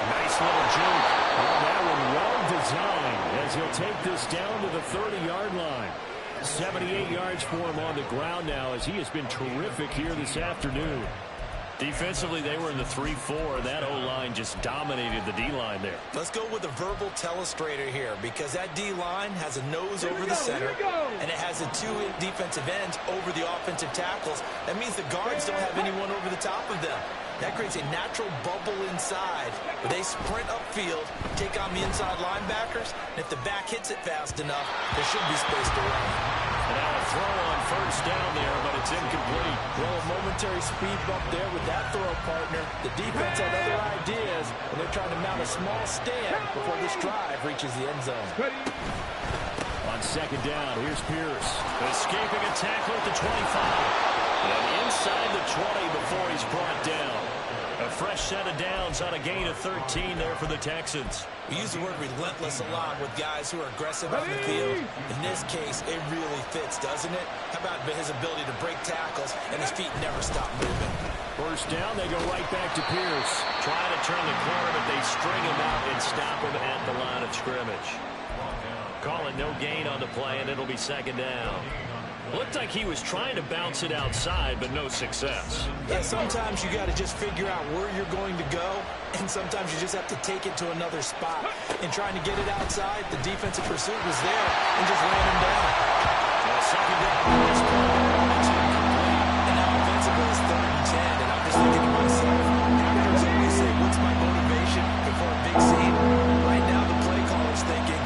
S1: Nice little juke. Oh, that one well designed as he'll take this down to the 30-yard line. 78 yards for him on the ground now as he has been terrific here this afternoon. Defensively, they were in the 3-4. That O-line just dominated the D-line there.
S3: Let's go with a verbal telestrator here because that D-line has a nose over the center, and it has a two defensive ends over the offensive tackles. That means the guards don't have anyone over the top of them. That creates a natural bubble inside where they sprint upfield, take on the inside linebackers, and if the back hits it fast enough, there should be space to run.
S1: And now a throw on first down there, but it's incomplete.
S3: Well, a momentary speed bump there with that throw, partner. The defense had other ideas, and they're trying to mount a small stand before this drive reaches the end zone.
S1: On second down, here's Pierce. Escaping a tackle at the 25. And inside the 20 before he's brought down. A fresh set of downs on a gain of 13 there for the Texans.
S3: We use the word relentless a lot with guys who are aggressive on the field. In this case, it really fits, doesn't it? How about his ability to break tackles and his feet never stop moving?
S1: First down, they go right back to Pierce. Trying to turn the corner, but they string him out and stop him at the line of scrimmage. Call it no gain on the play, and it'll be second down. Looked like he was trying to bounce it outside, but no success.
S3: Yeah, sometimes you got to just figure out where you're going to go, and sometimes you just have to take it to another spot. In trying to get it outside, the defensive pursuit was there and just ran him down.
S1: Well, second down on this play. It's incomplete.
S3: And now offensively it's 3rd and 10, and I'm just thinking to myself, managers always say, what's my motivation before a big scene? Right now the play caller's thinking,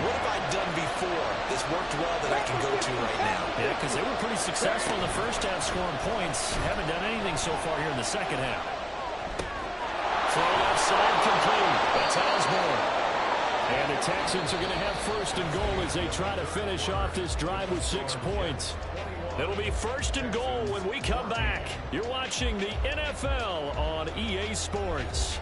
S3: what have I done before that's worked well that I can go to right now?
S1: Yeah, because they were pretty successful in the first half scoring points. Haven't done anything so far here in the second half. Throw left side complete. That's Osborne. And the Texans are going to have first and goal as they try to finish off this drive with 6 points. It'll be first and goal when we come back. You're watching the NFL on EA Sports.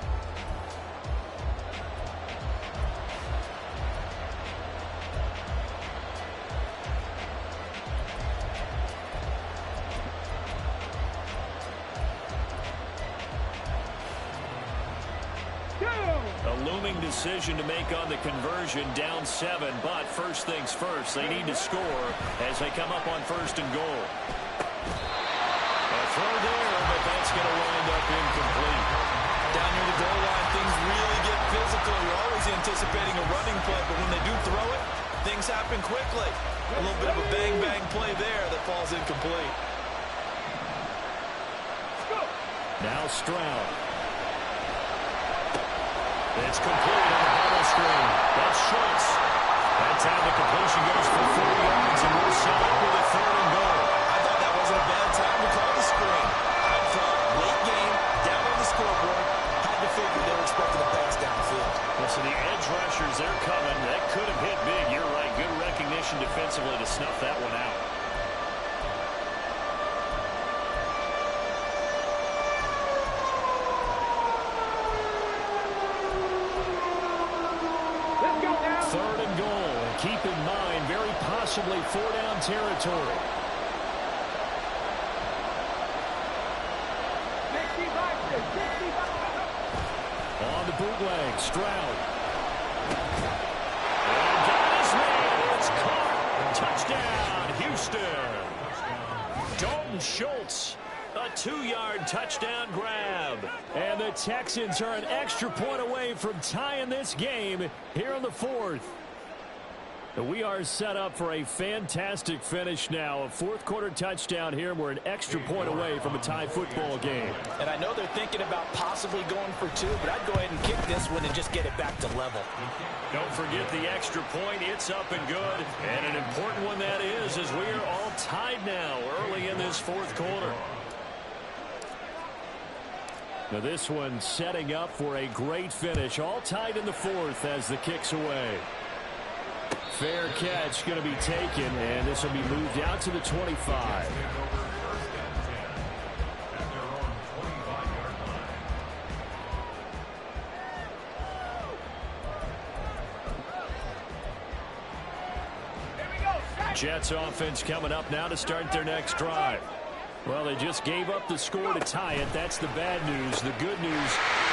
S1: A looming decision to make on the conversion, down 7, but first things first, they need to score as they come up on first and goal. A throw there, but that's going to wind up incomplete.
S3: Down near the goal line, things really get physical. You're always anticipating a running play, but when they do throw it, things happen quickly. A little bit of a bang-bang play there that falls incomplete.
S1: Now Stroud. It's complete on the bubble screen. That's Schultz. That time the completion goes for 4 yards, and we're set up with a 3rd and goal.
S3: I thought that wasn't a bad time to call the screen. I thought late game, down on the scoreboard, had to figure they were expecting a pass downfield.
S1: Well, so the edge rushers, they're coming. That could have hit big. You're right. Good recognition defensively to snuff that one out. Third and goal. Keep in mind, very possibly 4-down territory. 65. On the bootleg, Stroud. And got his man. It's caught. Touchdown, Houston. Dalton Schultz. A 2-yard touchdown grab. And the Texans are an extra point away from tying this game here in the 4th. We are set up for a fantastic finish now. A 4th-quarter touchdown here. We're an extra point away from a tie football game.
S3: And I know they're thinking about possibly going for 2, but I'd go ahead and kick this one and just get it back to level.
S1: Don't forget the extra point. It's up and good. And an important one that is, as we are all tied now early in this 4th quarter. Now this one setting up for a great finish. All tied in the 4th as the kick's away. Fair catch going to be taken, and this will be moved out to the 25. Jets offense coming up now to start their next drive. Well, they just gave up the score to tie it. That's the bad news. The good news,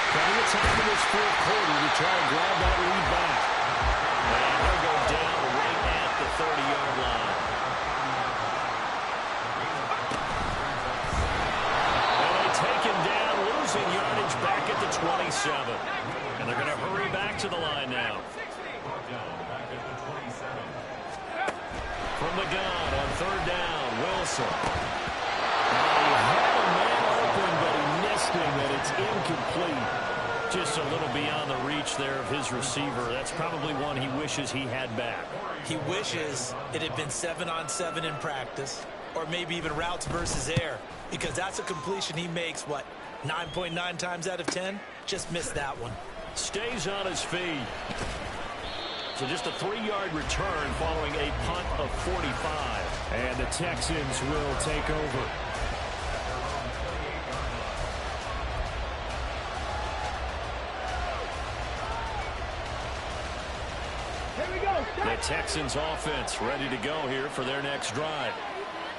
S1: plenty of time in this 4th quarter to try and grab that lead back. And they'll go down right at the 30-yard line. And they take him down
S2: 27. And they're going to hurry back to the line now. From the gun on third down, Wilson. He had a man open, but he missed him, and it's incomplete. Just a little beyond the reach there of his receiver. That's probably one he wishes he had back.
S3: He wishes it had been 7-on-7 in practice, or maybe even routes versus air, because that's a completion he makes, what, 9.9 times out of 10? Just missed that one.
S2: Stays on his feet. So just a 3-yard return following a punt of 45.
S1: And the Texans will take over. The Texans offense ready to go here for their next drive.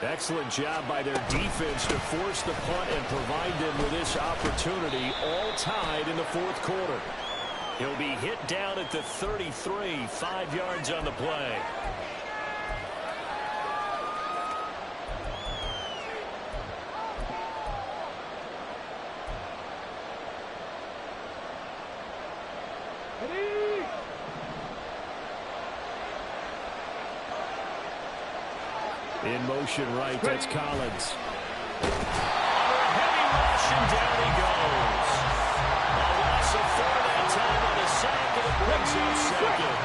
S1: Excellent job by their defense to force the punt and provide them with this opportunity, all tied in the fourth quarter. He'll be hit down at the 33, 5 yards on the play. In motion right, that's Collins. Under a heavy rush, and down he goes. A loss of 4 that time on the sack, and it brings him second.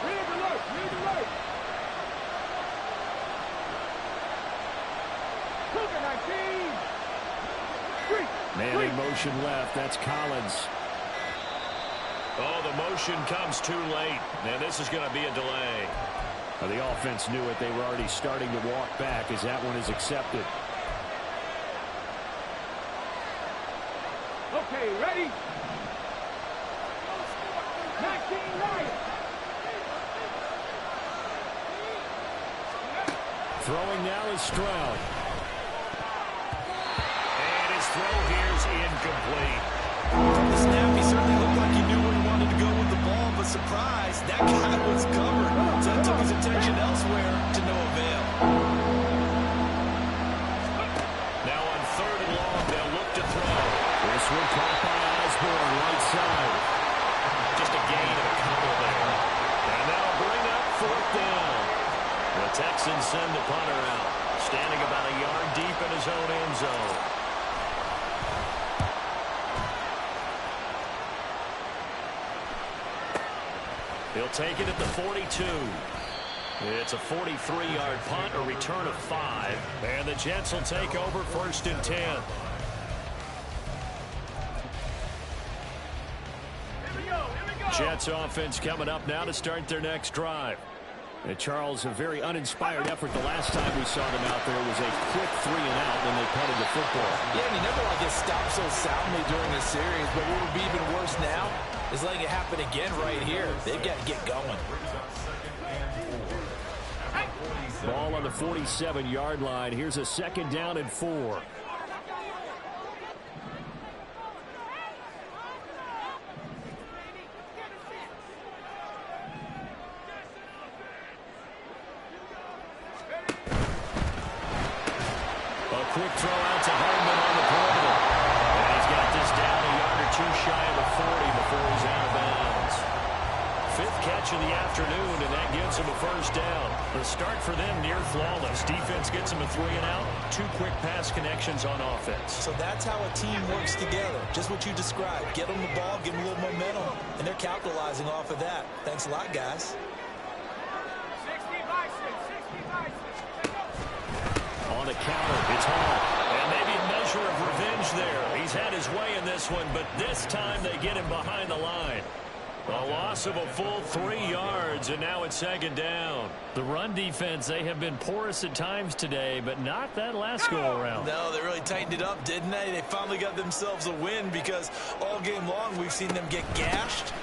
S4: Read alert. Cougar 19.
S1: Man in motion left, that's Collins.
S2: Oh, the motion comes too late. And this is going to be a delay.
S1: Well, the offense knew it. They were already starting to walk back as that one is accepted.
S4: Okay, ready? 19 right.
S1: Throwing now is Stroud.
S2: Throw here's incomplete.
S3: The snap, he certainly looked like he knew where he wanted to go with the ball, but surprise, that guy was covered. So that took his attention elsewhere to no avail.
S2: Now on third and long, they'll look to throw.
S1: This one caught by Osborne, right side.
S2: Just a gain of a couple there. And that'll bring up fourth down. The Texans send the punter out, standing about a yard deep in his own end zone. He'll take it at the 42. It's a 43-yard punt, a return of 5. And the Jets will take over first and 10. Jets offense coming up now to start their next drive. And Charles, a very uninspired effort the last time we saw them out there was a quick 3 and out when they punted the football.
S3: Yeah, and you never want to get stopped so soundly during a series, but what would be even worse now is letting it happen again right here. They've got to get going.
S1: Ball on the 47-yard line. Here's a second down and 4. Quick throw out to Hardman on the perimeter. And he's got this down a yard or 2 shy of the 40 before he's out of bounds. 5th catch of the afternoon, and that gives him a first down. The start for them near flawless. Defense gets him a 3 and out. 2 quick pass connections on offense.
S3: So that's how a team works together. Just what you described. Get them the ball, give them a little momentum, and they're capitalizing off of that. Thanks a lot, guys.
S1: On a counter, it's Hall.
S2: And maybe a measure of revenge there. He's had his way in this one, but this time they get him behind the line. A loss of a full 3 yards, and now it's second down.
S1: The run defense, they have been porous at times today, but not that last go-around.
S3: No, they really tightened it up, didn't they? They finally got themselves a win because all game long we've seen them get gashed.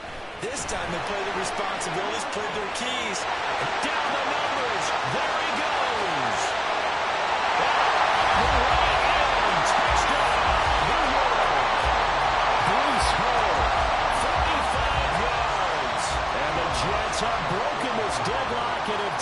S3: This time they played their responsibilities, played their keys.
S2: Down the numbers. There he goes.
S1: Jets have broken this deadlock and have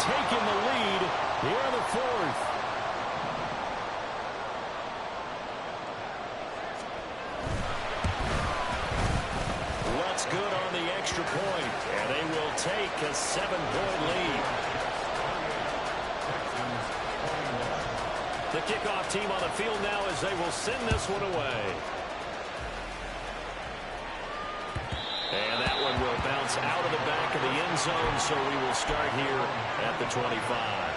S2: That's good on the extra point, and they will take a 7-point lead. The kickoff team on the field now as they will send this one away. And that one will bounce out of the back of the end zone, so we will start here at the 25.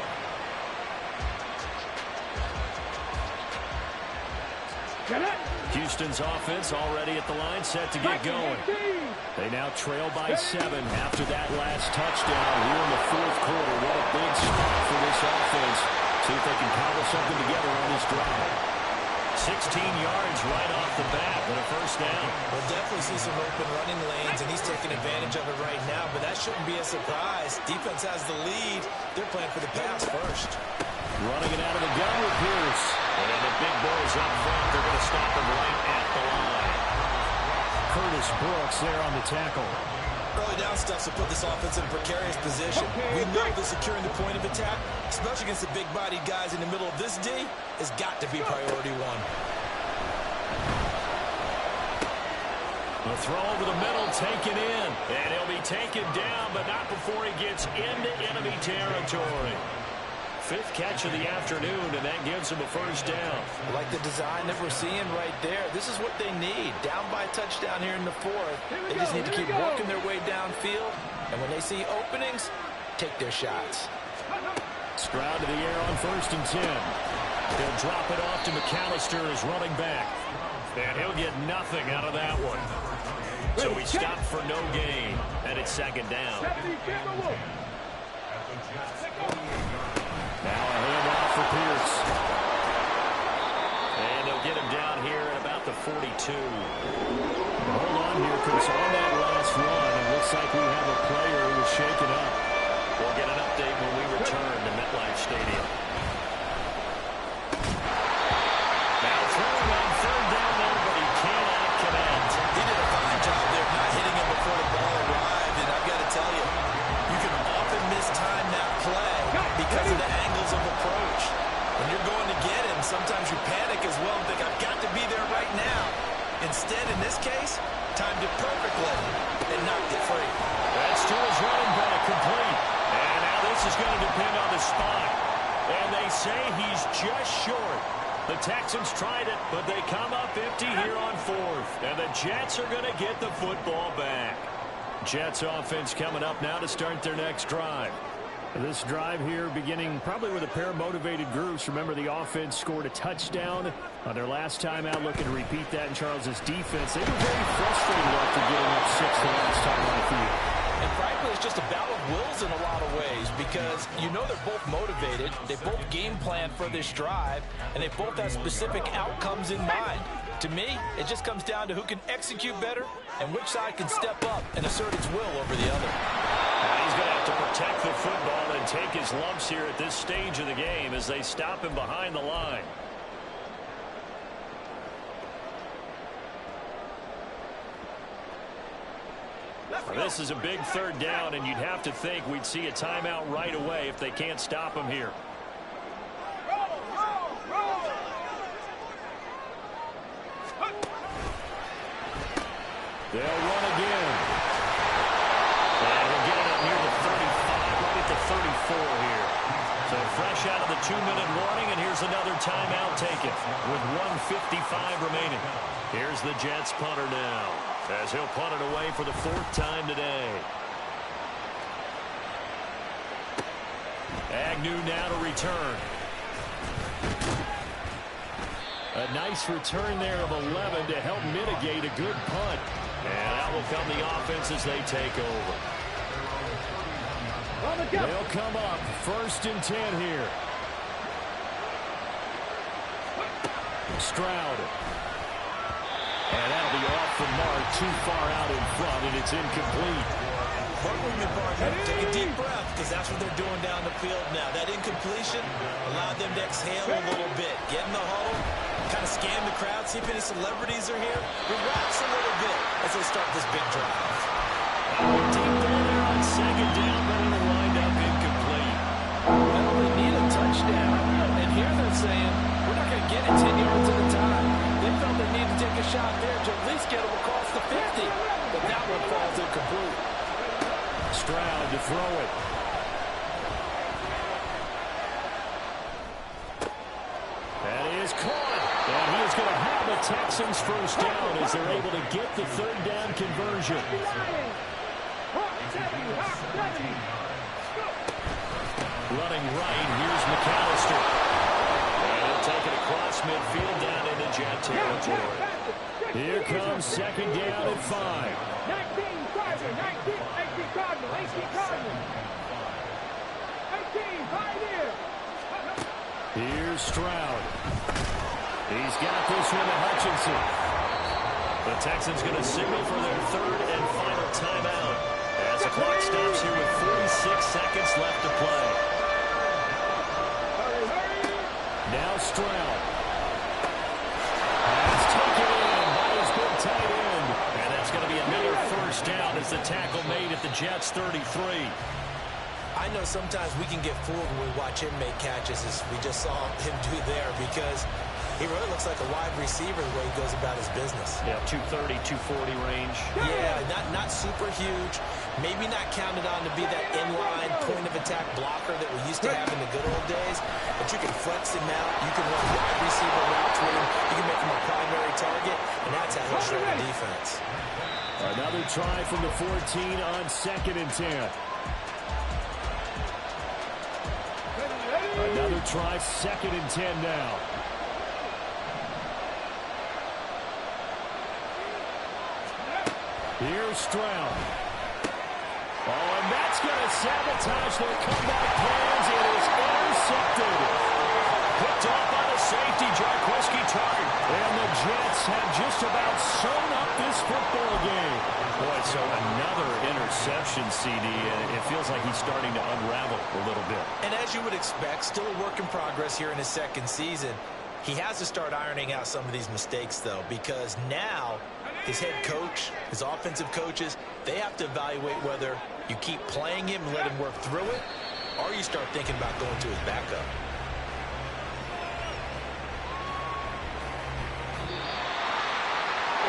S2: Houston's offense already at the line, set to get going. They now trail by 7 after that last touchdown here in the fourth quarter. What a big spot for this offense. See if they can cobble something together on this drive. 16 yards right off the bat, but a first down.
S3: We'll definitely see some open running lanes, and he's taking advantage of it right now, but that shouldn't be a surprise. Defense has the lead. They're playing for the pass first.
S1: Running it out of the gun with Pierce.
S2: And the big boys up front, they're going to stop him right at the line.
S1: Curtis Brooks there on the tackle.
S3: Early down stuff to put this offense in a precarious position. We know that securing the point of attack, especially against the big-bodied guys in the middle of this D, has got to be priority one.
S1: The throw over the middle, taken in.
S2: And he'll be taken down, but not before he gets into enemy territory. 5th catch of the afternoon, and that gives him a first down.
S3: I like the design that we're seeing right there. This is what they need. Down by a touchdown here in the 4th. They just need to keep working their way downfield. And when they see openings, take their shots.
S1: Stroud to the air on 1st and 10. They'll drop it off to McAllister as running back.
S2: And he'll get nothing out of that one. So he stopped for no gain, and it's 2nd down.
S1: Now a handoff for Pierce.
S2: And they'll get him down here at about the 42.
S1: Hold on here, Chris. On that last run, it looks like we have a player who was shaken up.
S2: We'll get an update when we return to MetLife Stadium. Now throwing on 3rd down there, but he cannot connect.
S3: He did a fine job there not hitting him before the ball arrived. And I've got to tell you, you can often mistime that play because of the angles of approach. When you're going to get him, sometimes you panic as well and think, I've got to be there right now. Instead, in this case, timed it perfectly and knocked it free.
S2: That's to his running back, complete. And now this is going to depend on the spot. And they say he's just short. The Texans tried it, but they come up empty here on 4th. And the Jets are going to get the football back.
S1: Jets offense coming up now to start their next drive. This drive here beginning probably with a pair of motivated groups. Remember, the offense scored a touchdown on their last time out, looking to repeat that in Charles's defense. They were very frustrated after getting up 6 the last time on the field.
S3: And frankly, it's just a battle of wills in a lot of ways because you know they're both motivated, they both game plan for this drive, and they both have specific outcomes in mind. To me, it just comes down to who can execute better and which side can step up and assert its will over the other.
S2: He's going to have to protect the football and take his lumps here at this stage of the game as they stop him behind the line. This is a big 3rd down, and you'd have to think we'd see a timeout right away if they can't stop him here.
S1: They'll run again.
S2: And we'll get it up near the 35, right at the 34 here. So fresh out of the 2-minute warning, and here's another timeout taken with 1:55 remaining. Here's the Jets punter now, as he'll punt it away for the 4th time today.
S1: Agnew now to return. A nice return there of 11 to help mitigate a good punt.
S2: And out will come the offense as they take over.
S1: They'll come up 1st and 10 here. Stroud. And that'll be off the mark, too far out in front, and it's incomplete.
S3: Partner, take a deep breath because that's what they're doing down the field now. That incompletion allowed them to exhale a little bit. Get in the huddle, kind of scan the crowd, see if any celebrities are here. Relax a little bit as they start this big drive.
S2: Deep ball there on 2nd down, but it'll wind up incomplete.
S3: Well, they need a touchdown, and here they're saying, we're not going to get it 10 yards at a time. They felt they needed to take a shot there to at least get them across the 50, but that one falls
S1: Stroud to throw it. That is caught. And he is going to have the Texans first down as they're able to get the third down conversion. Running right, here's McAllister. And he'll take it across midfield down into Jet territory. Here comes second down at 5.
S4: 19 Cardinal. 18 Pioneer.
S1: Here's Stroud. He's got this one to Hutchinson. The Texans going to signal for their third and final timeout as the clock stops here with 46 seconds left to play. Now Stroud. Has taken in by his big tight end. And that's going to be another first down as the tackle made at the Jets' 33.
S3: I know sometimes we can get fooled when we watch him make catches, as we just saw him do there, because he really looks like a wide receiver the way he goes about his business.
S2: Yeah, 230, 240 range.
S3: Yeah, not super huge. Maybe not counted on to be that inline point-of-attack blocker that we used to have in the good old days. But you can flex him out. You can run wide receiver routes with him. You can make him a primary target, and that's how he'll show the defense.
S1: Another try from the 14 on 2nd and 10. Another try, 2nd and 10 now. Here's Stroud. Oh, and that's going to sabotage their comeback plans. It is intercepted. Picked off by the safety, Jarquiski Tartt. And the Jets have just about sewn up this football game. Boy, so another interception, CD, and it feels like he's starting to unravel a little bit.
S3: And as you would expect, still a work in progress here in his second season. He has to start ironing out some of these mistakes, though, because now his head coach, his offensive coaches, they have to evaluate whether you keep playing him and let him work through it, or you start thinking about going to his backup.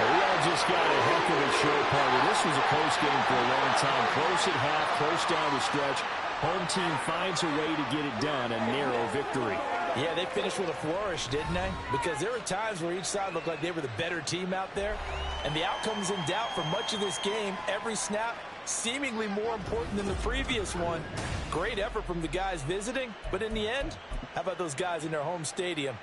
S1: We all just got a heck of a show party. This was a close game for a long time. Close at half, close down the stretch. Home team finds a way to get it done, a narrow victory.
S3: Yeah, they finished with a flourish, didn't they? Because there were times where each side looked like they were the better team out there. And the outcome is in doubt for much of this game. Every snap seemingly more important than the previous one. Great effort from the guys visiting. But in the end, how about those guys in their home stadium